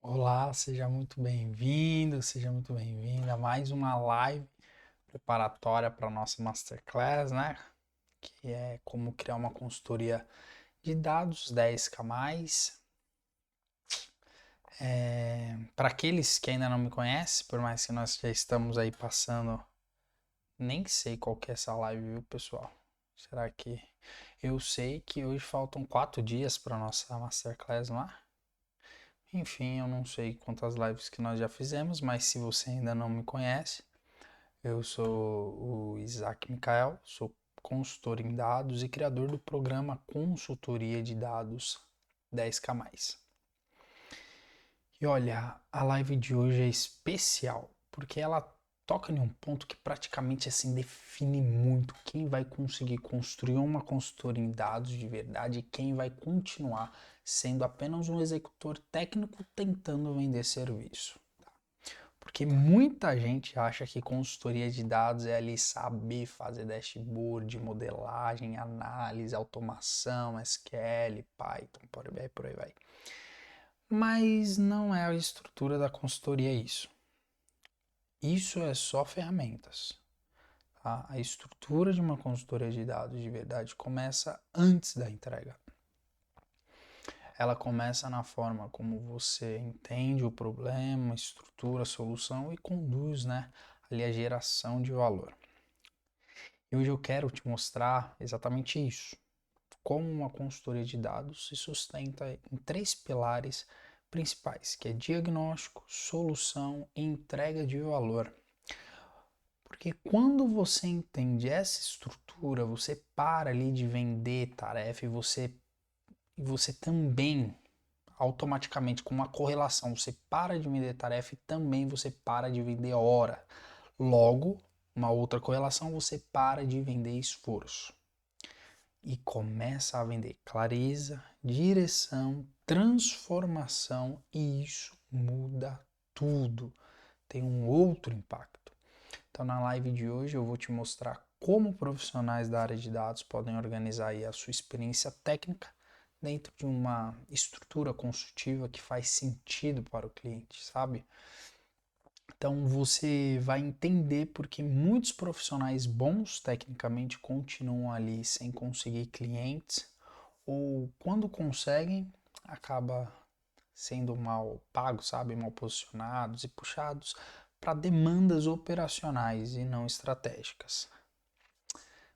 Olá, seja muito bem-vindo, seja muito bem-vinda a mais uma live preparatória para a nossa Masterclass, né? Que é como criar uma consultoria de dados 10K+. Para aqueles que ainda não me conhecem, por mais que nós já estamos aí passando, nem sei qual que é essa live, viu, pessoal? Será que eu sei que hoje faltam 4 dias para nossa Masterclass lá? Enfim, eu não sei quantas lives que nós já fizemos, mas se você ainda não me conhece, eu sou o Isaac Mikael, sou consultor em dados e criador do programa Consultoria de Dados 10K+. E olha, a live de hoje é especial, porque ela toca em um ponto que praticamente assim define muito quem vai conseguir construir uma consultoria em dados de verdade e quem vai continuar sendo apenas um executor técnico tentando vender serviço. Porque muita gente acha que consultoria de dados é ali saber fazer dashboard, modelagem, análise, automação, SQL, Python, Power BI, por aí vai. Mas não é a estrutura da consultoria isso. Isso é só ferramentas. Tá? A estrutura de uma consultoria de dados de verdade começa antes da entrega. Ela começa na forma como você entende o problema, estrutura a solução e conduz, né, ali a geração de valor. E hoje eu quero te mostrar exatamente isso. Como uma consultoria de dados se sustenta em 3 pilares principais, que é diagnóstico, solução e entrega de valor. Porque quando você entende essa estrutura, você para ali de vender tarefa e você também automaticamente com uma correlação, você para de vender tarefa e também você para de vender hora. Logo, uma outra correlação, você para de vender esforço e começa a vender clareza, direção, transformação, e isso muda tudo. Tem um outro impacto. Então, na live de hoje eu vou te mostrar como profissionais da área de dados podem organizar aí a sua experiência técnica dentro de uma estrutura consultiva que faz sentido para o cliente, sabe? Então você vai entender porque muitos profissionais bons tecnicamente continuam ali sem conseguir clientes, ou quando conseguem, acaba sendo mal pagos, sabe, mal posicionados e puxados para demandas operacionais e não estratégicas.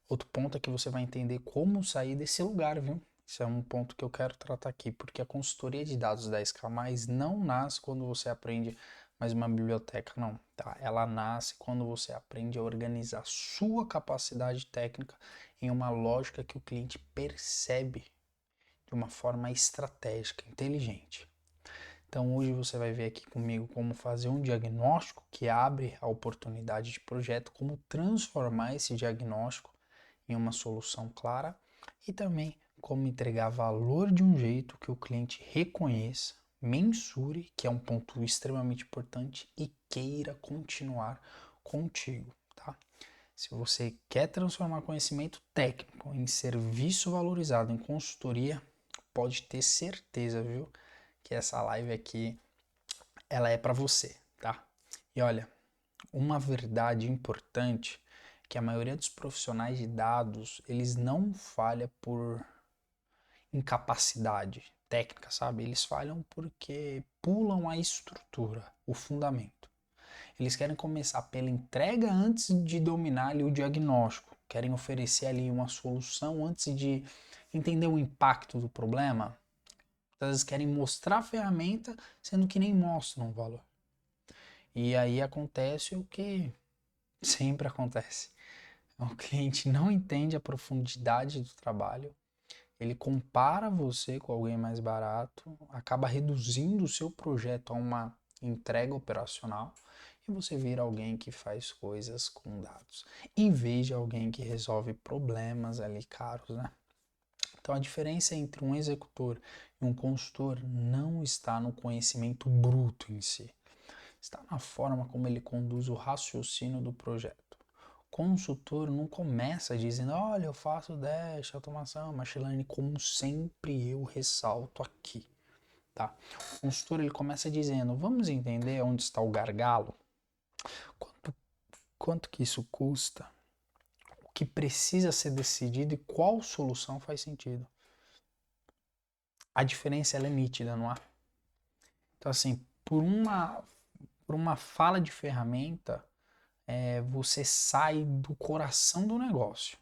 Outro ponto é que você vai entender como sair desse lugar, viu? Isso é um ponto que eu quero tratar aqui, porque a consultoria de dados 10K+ não nasce quando você aprende mais uma biblioteca, não, tá? Ela nasce quando você aprende a organizar sua capacidade técnica em uma lógica que o cliente percebe de uma forma estratégica, inteligente. Então hoje você vai ver aqui comigo como fazer um diagnóstico que abre a oportunidade de projeto, como transformar esse diagnóstico em uma solução clara e também como entregar valor de um jeito que o cliente reconheça, mensure, que é um ponto extremamente importante, e queira continuar contigo, tá? Se você quer transformar conhecimento técnico em serviço valorizado em consultoria, pode ter certeza, viu, que essa live aqui ela é para você, tá? E olha, uma verdade importante é que a maioria dos profissionais de dados, eles não falham por incapacidade técnica, sabe? Eles falham porque pulam a estrutura, o fundamento. Eles querem começar pela entrega antes de dominar ali o diagnóstico. Querem oferecer ali uma solução antes de entender o impacto do problema. Às vezes querem mostrar a ferramenta, sendo que nem mostram o valor. E aí acontece o que sempre acontece. O cliente não entende a profundidade do trabalho, ele compara você com alguém mais barato, acaba reduzindo o seu projeto a uma entrega operacional e você vira alguém que faz coisas com dados, em vez de alguém que resolve problemas ali caros, né? Então a diferença entre um executor e um consultor não está no conhecimento bruto em si, está na forma como ele conduz o raciocínio do projeto. O consultor não começa dizendo, olha, eu faço dash, automação, machine learning, como sempre eu ressalto aqui. tá? O consultor ele começa dizendo, vamos entender onde está o gargalo? Quanto que isso custa? O que precisa ser decidido e qual solução faz sentido? A diferença ela é nítida, não é? Então assim, por uma fala de ferramenta, você sai do coração do negócio.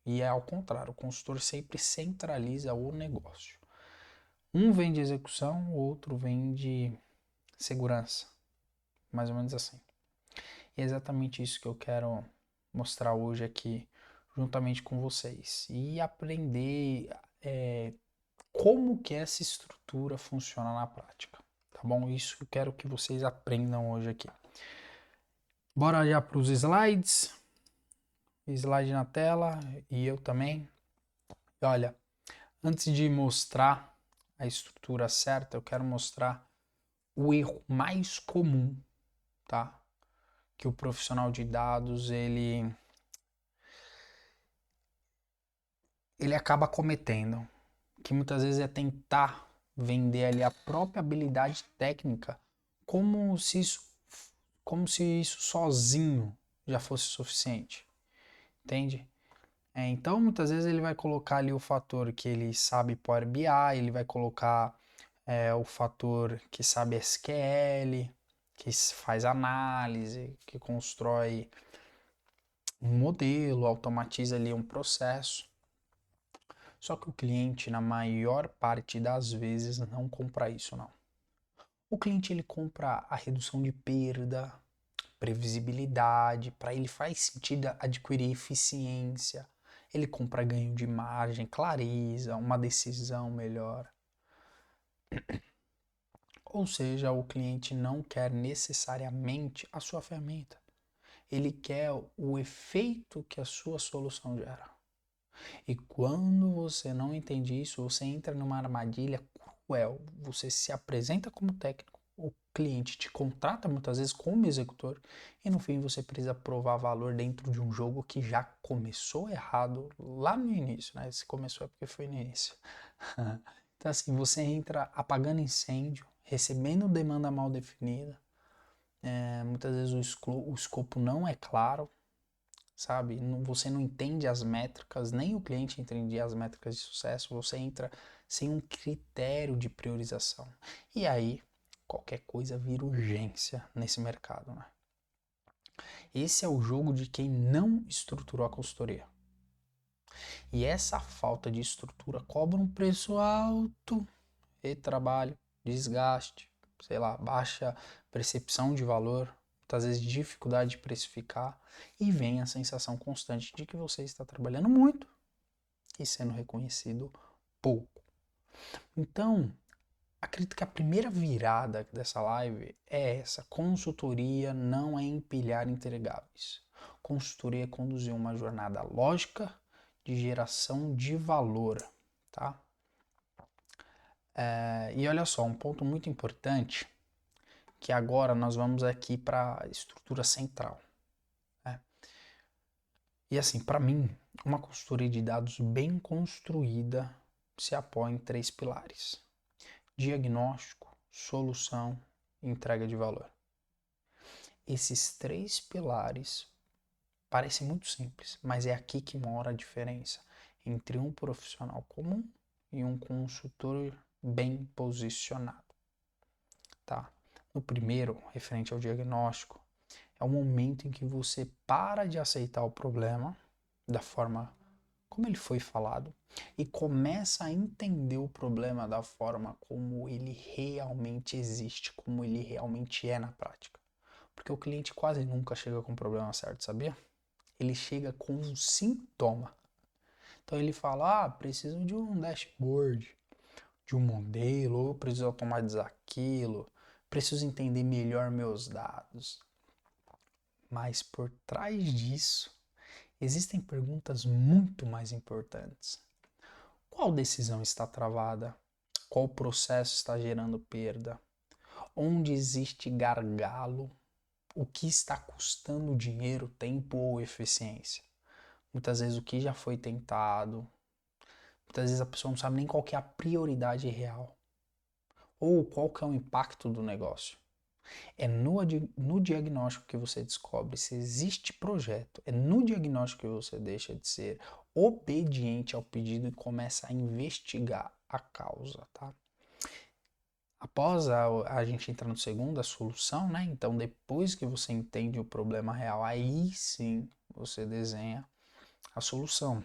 E é ao contrário, o consultor sempre centraliza o negócio. Um vem de execução, o outro vem de segurança. Mais ou menos assim. E é exatamente isso que eu quero mostrar hoje aqui, juntamente com vocês. E aprender como que essa estrutura funciona na prática. Tá bom? Isso que eu quero que vocês aprendam hoje aqui. Bora já para os slides. Slide na tela e eu também. E olha, antes de mostrar a estrutura certa, eu quero mostrar o erro mais comum, tá? Que o profissional de dados ele acaba cometendo, que muitas vezes é tentar vender ali a própria habilidade técnica como se isso sozinho já fosse suficiente, entende? Então, muitas vezes ele vai colocar ali o fator que ele sabe Power BI, ele vai colocar o fator que sabe SQL, que faz análise, que constrói um modelo, automatiza ali um processo. Só que o cliente, na maior parte das vezes, não compra isso, não. O cliente ele compra a redução de perda, previsibilidade, para ele faz sentido adquirir eficiência. Ele compra ganho de margem, clareza, uma decisão melhor. Ou seja, o cliente não quer necessariamente a sua ferramenta. Ele quer o efeito que a sua solução gera. E quando você não entende isso, você entra numa armadilha cruel. Você se apresenta como técnico, o cliente te contrata muitas vezes como executor e no fim você precisa provar valor dentro de um jogo que já começou errado lá no início, né? Se começou é porque foi no início. Então assim, você entra apagando incêndio, recebendo demanda mal definida, muitas vezes o escopo não é claro, sabe? Você não entende as métricas, nem o cliente entende as métricas de sucesso, você entra sem um critério de priorização. E aí, qualquer coisa vira urgência nesse mercado, né? Esse é o jogo de quem não estruturou a consultoria. E essa falta de estrutura cobra um preço alto, retrabalho, desgaste, sei lá, baixa percepção de valor, muitas vezes dificuldade de precificar e vem a sensação constante de que você está trabalhando muito e sendo reconhecido pouco. Então, acredito que a primeira virada dessa live é essa: consultoria não é empilhar entregáveis. Consultoria é conduzir uma jornada lógica de geração de valor, tá? E olha só, um ponto muito importante, que agora nós vamos aqui para a estrutura central. Né? E assim, para mim, uma consultoria de dados bem construída se apoia em 3 pilares: diagnóstico, solução e entrega de valor. Esses 3 pilares parecem muito simples, mas é aqui que mora a diferença entre um profissional comum e um consultor bem posicionado. Tá? No primeiro, referente ao diagnóstico, é o momento em que você para de aceitar o problema da forma como ele foi falado e começa a entender o problema da forma como ele realmente existe, como ele realmente é na prática. Porque o cliente quase nunca chega com o problema certo, sabia? Ele chega com um sintoma. Então ele fala, preciso de um dashboard, de um modelo, ou preciso automatizar aquilo, preciso entender melhor meus dados. Mas por trás disso, existem perguntas muito mais importantes. Qual decisão está travada? Qual processo está gerando perda? Onde existe gargalo? O que está custando dinheiro, tempo ou eficiência? Muitas vezes o que já foi tentado, muitas vezes a pessoa não sabe nem qual que é a prioridade real. Ou qual que é o impacto do negócio? É no diagnóstico que você descobre se existe projeto. É no diagnóstico que você deixa de ser obediente ao pedido e começa a investigar a causa, tá? Após a gente entrar no segundo, a solução, né? Então, depois que você entende o problema real, aí sim você desenha a solução.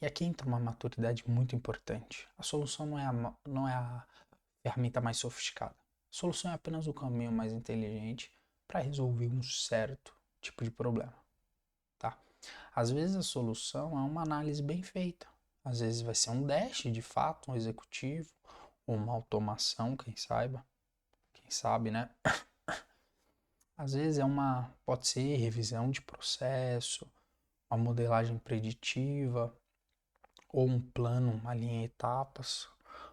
E aqui entra uma maturidade muito importante. A solução não é a ferramenta mais sofisticada. A solução é apenas o caminho mais inteligente para resolver um certo tipo de problema, tá? Às vezes a solução é uma análise bem feita. Às vezes vai ser um dash, de fato, um executivo, ou uma automação, quem sabe, né? Às vezes pode ser revisão de processo, uma modelagem preditiva, ou um plano, uma linha de etapas.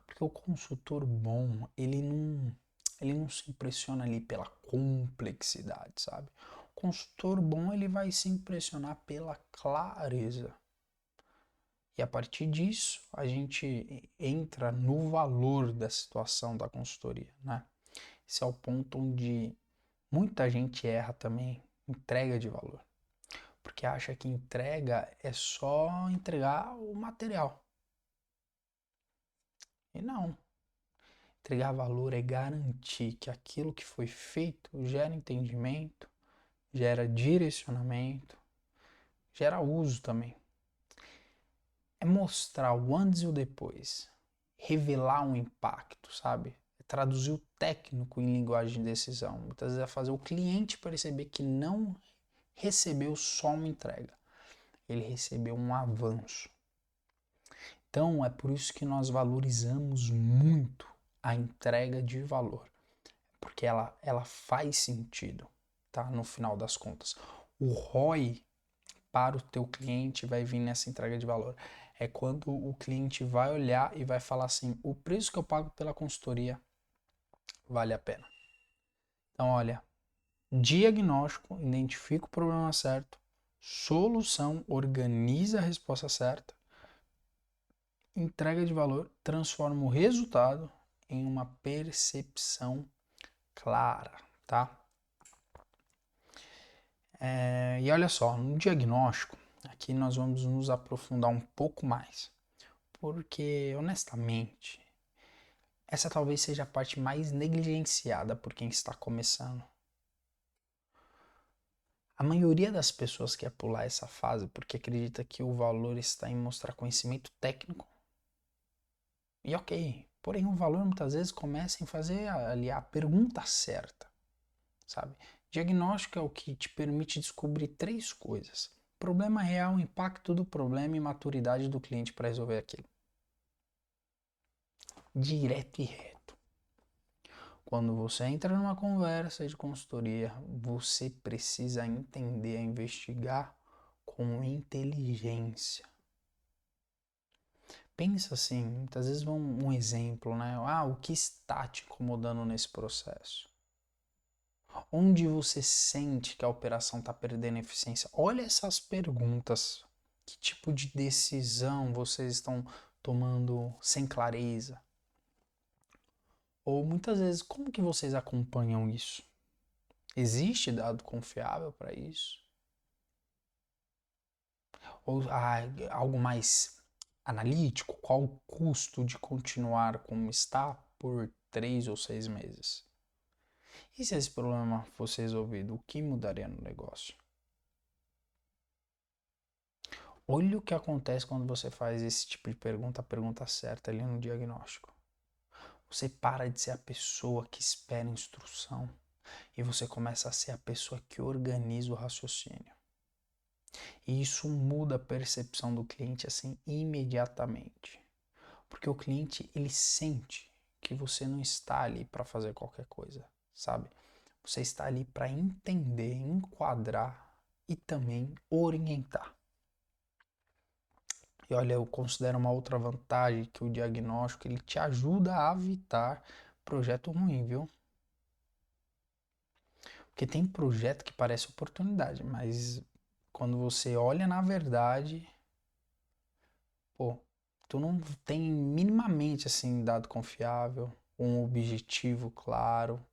Porque o consultor bom, ele não se impressiona ali pela complexidade, sabe? O consultor bom, ele vai se impressionar pela clareza. E a partir disso, a gente entra no valor da situação da consultoria, né? Esse é o ponto onde muita gente erra também, entrega de valor. Porque acha que entrega é só entregar o material. E não. Entregar valor é garantir que aquilo que foi feito gera entendimento, gera direcionamento, gera uso também. É mostrar o antes e o depois, revelar um impacto, sabe? É traduzir o técnico em linguagem de decisão. Muitas vezes é fazer o cliente perceber que não recebeu só uma entrega, ele recebeu um avanço. Então é por isso que nós valorizamos muito a entrega de valor, porque ela faz sentido, tá? No final das contas. O ROI para o teu cliente vai vir nessa entrega de valor. É quando o cliente vai olhar e vai falar assim, o preço que eu pago pela consultoria vale a pena. Então, olha, diagnóstico, identifica o problema certo, solução, organiza a resposta certa, entrega de valor, transforma o resultado em uma percepção clara, tá? E olha só, no diagnóstico, aqui nós vamos nos aprofundar um pouco mais, porque honestamente, essa talvez seja a parte mais negligenciada por quem está começando. A maioria das pessoas quer pular essa fase porque acredita que o valor está em mostrar conhecimento técnico. E ok, porém o valor muitas vezes começa em fazer ali a pergunta certa, sabe? Diagnóstico é o que te permite descobrir três coisas: problema real, impacto do problema e maturidade do cliente para resolver aquilo. Direto e reto. Quando você entra numa conversa de consultoria, você precisa entender, investigar com inteligência. Pensa assim, muitas vezes um exemplo, né? O que está te incomodando nesse processo? Onde você sente que a operação está perdendo eficiência? Olha essas perguntas. Que tipo de decisão vocês estão tomando sem clareza? Ou muitas vezes, como que vocês acompanham isso? Existe dado confiável para isso? Ou algo mais analítico? Qual o custo de continuar como está por 3 ou 6 meses? E se esse problema fosse resolvido, o que mudaria no negócio? Olha o que acontece quando você faz esse tipo de pergunta, a pergunta certa ali no diagnóstico. Você para de ser a pessoa que espera instrução e você começa a ser a pessoa que organiza o raciocínio. E isso muda a percepção do cliente assim imediatamente. Porque o cliente, ele sente que você não está ali para fazer qualquer coisa, sabe? Você está ali para entender, enquadrar e também orientar. E olha, eu considero uma outra vantagem que o diagnóstico ele te ajuda a evitar projeto ruim, viu? Porque tem projeto que parece oportunidade, mas quando você olha na verdade, pô, tu não tem minimamente assim dado confiável, um objetivo claro,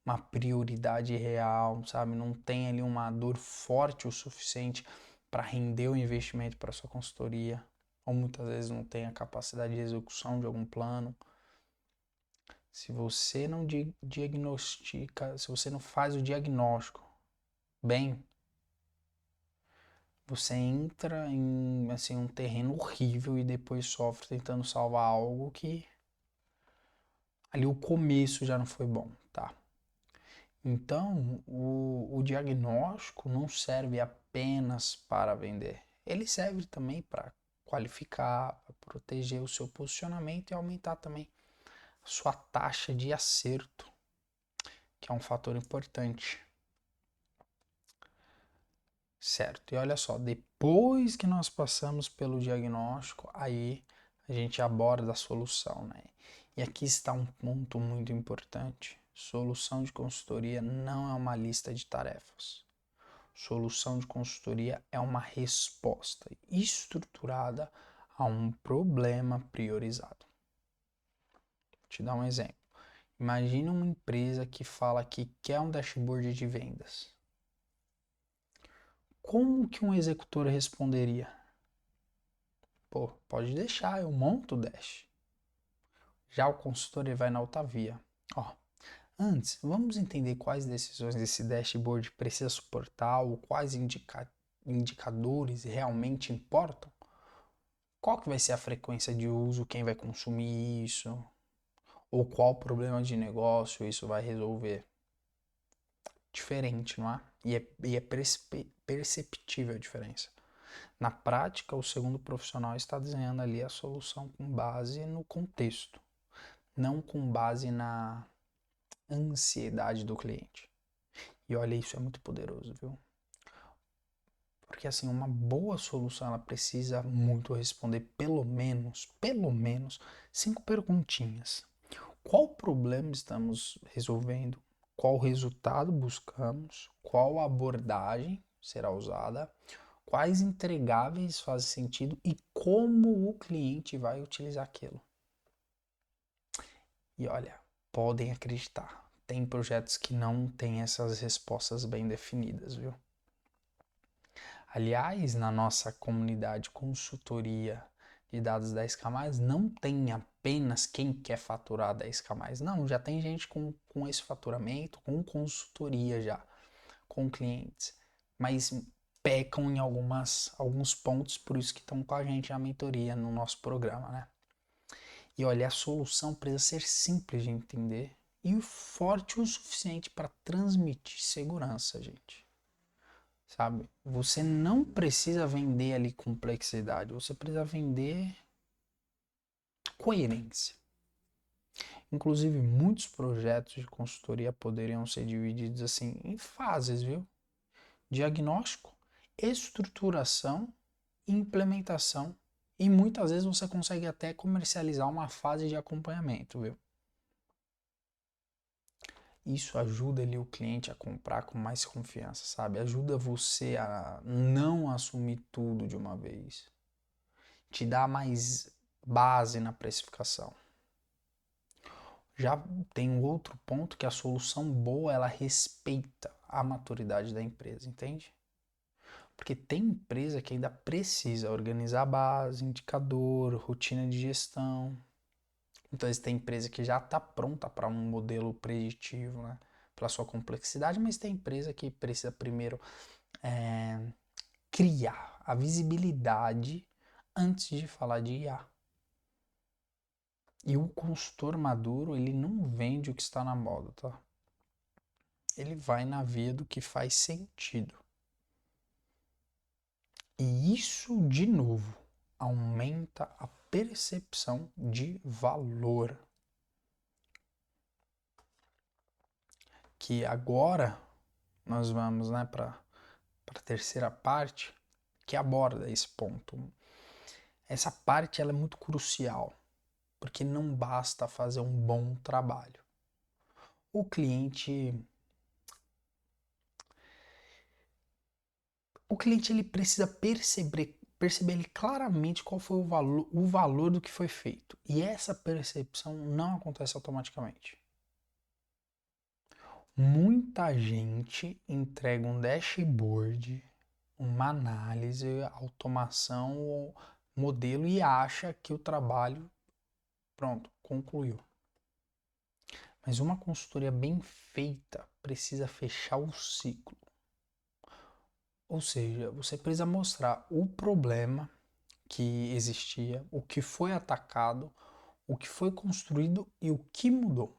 uma prioridade real, sabe? Não tem ali uma dor forte o suficiente para render o investimento para sua consultoria, ou muitas vezes não tem a capacidade de execução de algum plano. Se você não diagnostica, se você não faz o diagnóstico bem, você entra em assim, um terreno horrível e depois sofre tentando salvar algo que ali o começo já não foi bom, tá? Então, o diagnóstico não serve apenas para vender. Ele serve também para qualificar, para proteger o seu posicionamento e aumentar também a sua taxa de acerto, que é um fator importante. Certo, e olha só, depois que nós passamos pelo diagnóstico, aí a gente aborda a solução, né? E aqui está um ponto muito importante. Solução de consultoria não é uma lista de tarefas. Solução de consultoria é uma resposta estruturada a um problema priorizado. Vou te dar um exemplo. Imagina uma empresa que fala que quer um dashboard de vendas. Como que um executor responderia? Pô, pode deixar, eu monto o dash. Já o consultor ele vai na outra via. Ó, antes, vamos entender quais decisões esse dashboard precisa suportar ou quais indicadores realmente importam. Qual que vai ser a frequência de uso, quem vai consumir isso, ou qual problema de negócio isso vai resolver. Diferente, não é? E é perceptível a diferença. Na prática, o segundo profissional está desenhando ali a solução com base no contexto, não com base na ansiedade do cliente. E olha, isso é muito poderoso, viu? Porque assim, uma boa solução ela precisa muito responder pelo menos 5 perguntinhas. Qual problema estamos resolvendo? Qual resultado buscamos? Qual abordagem será usada? Quais entregáveis fazem sentido e como o cliente vai utilizar aquilo? E olha, podem acreditar, tem projetos que não têm essas respostas bem definidas, viu? Aliás, na nossa comunidade consultoria de dados 10K+, não tem apenas quem quer faturar 10K+, não, já tem gente com esse faturamento, com consultoria já, com clientes, mas pecam em alguns pontos, por isso que estão com a gente na mentoria, no nosso programa, né? E olha, a solução precisa ser simples de entender e forte o suficiente para transmitir segurança, gente. Sabe? Você não precisa vender ali complexidade, você precisa vender coerência. Inclusive, muitos projetos de consultoria poderiam ser divididos assim em fases, viu? Diagnóstico, estruturação e implementação. E muitas vezes você consegue até comercializar uma fase de acompanhamento, viu? Isso ajuda ali o cliente a comprar com mais confiança, sabe? Ajuda você a não assumir tudo de uma vez. Te dá mais base na precificação. Já tem um outro ponto que a solução boa, ela respeita a maturidade da empresa, entende? Porque tem empresa que ainda precisa organizar a base, indicador, rotina de gestão. Então, tem empresa que já está pronta para um modelo preditivo, né? Pela sua complexidade, mas tem empresa que precisa primeiro criar a visibilidade antes de falar de IA. E o consultor maduro, ele não vende o que está na moda, tá? Ele vai na via do que faz sentido. E isso, de novo, aumenta a percepção de valor. Que agora nós vamos, né, para a terceira parte que aborda esse ponto. Essa parte ela é muito crucial, porque não basta fazer um bom trabalho. O cliente ele precisa perceber ali claramente qual foi o valor do que foi feito. E essa percepção não acontece automaticamente. Muita gente entrega um dashboard, uma análise, automação, modelo e acha que o trabalho, pronto, concluiu. Mas uma consultoria bem feita precisa fechar o ciclo. Ou seja, você precisa mostrar o problema que existia, o que foi atacado, o que foi construído e o que mudou.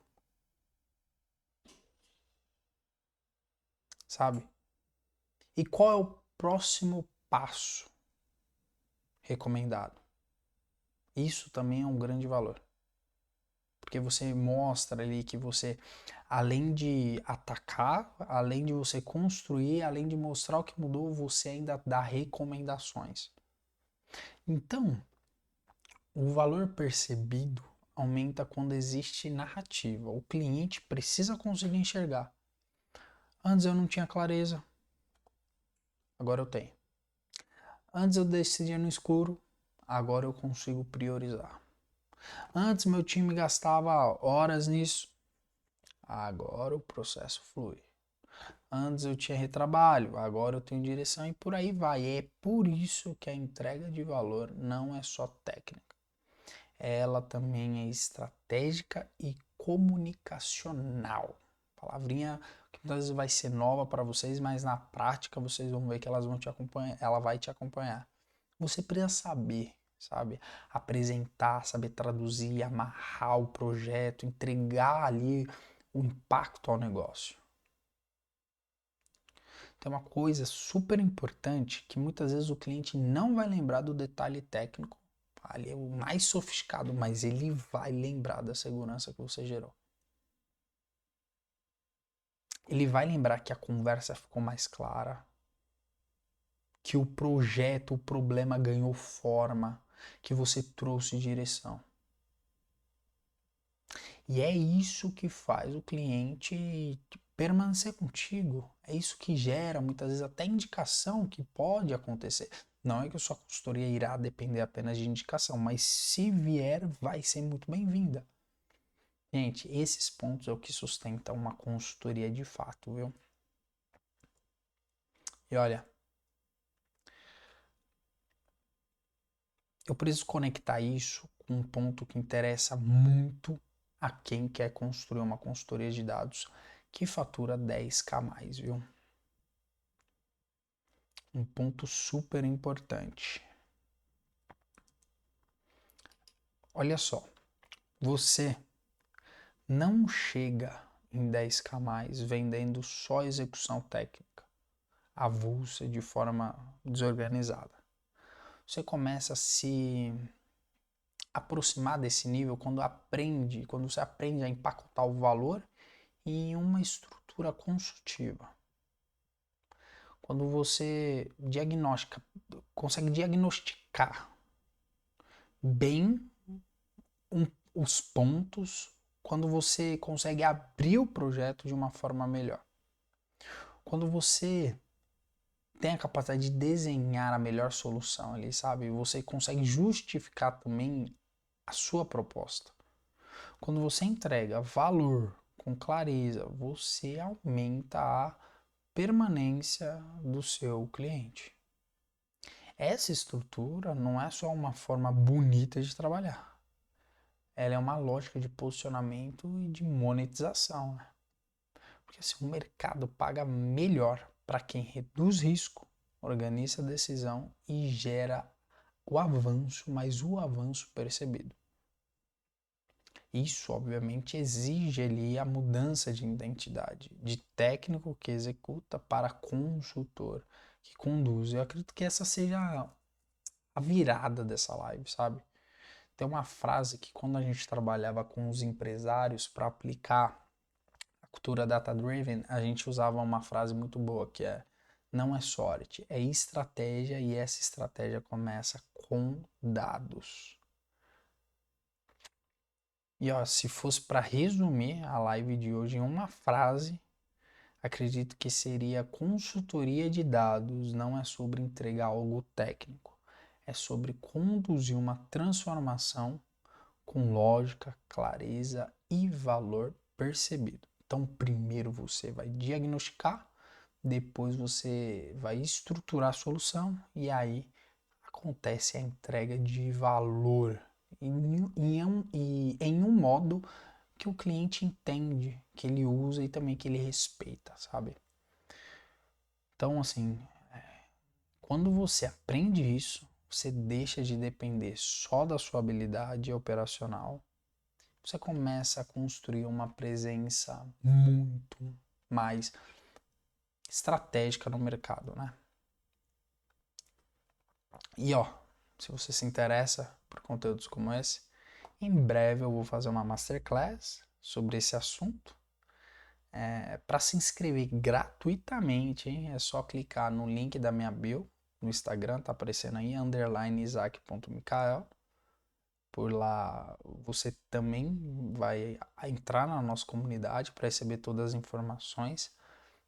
Sabe? E qual é o próximo passo recomendado? Isso também é um grande valor. Porque você mostra ali que você, além de atacar, além de você construir, além de mostrar o que mudou, você ainda dá recomendações. Então, o valor percebido aumenta quando existe narrativa. O cliente precisa conseguir enxergar. Antes eu não tinha clareza, agora eu tenho. Antes eu decidia no escuro, agora eu consigo priorizar. Antes meu time gastava horas nisso, agora o processo flui. Antes eu tinha retrabalho, agora eu tenho direção e por aí vai. É por isso que a entrega de valor não é só técnica. Ela também é estratégica e comunicacional. Palavrinha que muitas vezes vai ser nova para vocês, mas na prática vocês vão ver que elas vão te acompanhar, ela vai te acompanhar. Você precisa saber, sabe? Apresentar, saber traduzir, amarrar o projeto, entregar ali o impacto ao negócio. Tem uma coisa super importante que muitas vezes o cliente não vai lembrar do detalhe técnico. Ali é o mais sofisticado, mas ele vai lembrar da segurança que você gerou. Ele vai lembrar que a conversa ficou mais clara, que o projeto, o problema ganhou forma, que você trouxe direção. E é isso que faz o cliente permanecer contigo. É isso que gera muitas vezes até indicação que pode acontecer. Não é que a sua consultoria irá depender apenas de indicação, mas se vier, vai ser muito bem-vinda. Gente, esses pontos é o que sustenta uma consultoria de fato, viu? E olha, eu preciso conectar isso com um ponto que interessa muito a quem quer construir uma consultoria de dados que fatura 10k mais, viu? Um ponto super importante. Olha só, você não chega em 10k mais vendendo só execução técnica, avulsa de forma desorganizada. Você começa a se aproximar desse nível quando você aprende a empacotar o valor em uma estrutura consultiva. Quando você consegue diagnosticar bem os pontos, quando você consegue abrir o projeto de uma forma melhor. Quando você tem a capacidade de desenhar a melhor solução ali, sabe? Você consegue justificar também a sua proposta. Quando você entrega valor com clareza, você aumenta a permanência do seu cliente. Essa estrutura não é só uma forma bonita de trabalhar. Ela é uma lógica de posicionamento e de monetização, né? Porque assim, o mercado paga melhor para quem reduz risco, organiza a decisão e gera o avanço, mas o avanço percebido. Isso, obviamente, exige ali a mudança de identidade, de técnico que executa para consultor que conduz. Eu acredito que essa seja a virada dessa live, sabe? Tem uma frase que quando a gente trabalhava com os empresários para aplicar a cultura data-driven, a gente usava uma frase muito boa que é: não é sorte, é estratégia e essa estratégia começa com dados. E ó, se fosse para resumir a live de hoje em uma frase, acredito que seria: consultoria de dados não é sobre entregar algo técnico, é sobre conduzir uma transformação com lógica, clareza e valor percebido. Então, primeiro você vai diagnosticar, depois você vai estruturar a solução e aí acontece a entrega de valor em um modo que o cliente entende, que ele usa e também que ele respeita, sabe? Então, assim, quando você aprende isso, você deixa de depender só da sua habilidade operacional, você começa a construir uma presença muito mais estratégica no mercado, né? E ó, se você se interessa por conteúdos como esse, em breve eu vou fazer uma masterclass sobre esse assunto. Para se inscrever gratuitamente, hein? É só clicar no link da minha bio no Instagram, tá aparecendo aí, _isaac.micael. Por lá você também vai entrar na nossa comunidade para receber todas as informações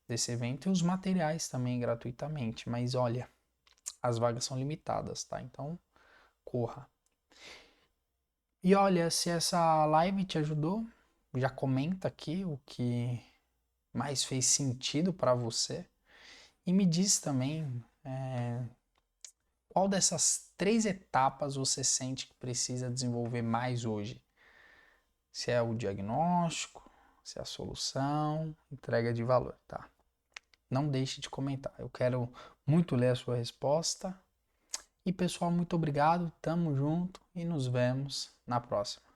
desse evento e os materiais também gratuitamente. Mas olha, as vagas são limitadas, tá? Então corra. E olha, se essa live te ajudou, já comenta aqui o que mais fez sentido para você. E me diz também qual dessas 3 etapas você sente que precisa desenvolver mais hoje. Se é o diagnóstico, se é a solução, entrega de valor, tá? Não deixe de comentar. Eu quero muito ler a sua resposta. E pessoal, muito obrigado, tamo junto e nos vemos na próxima.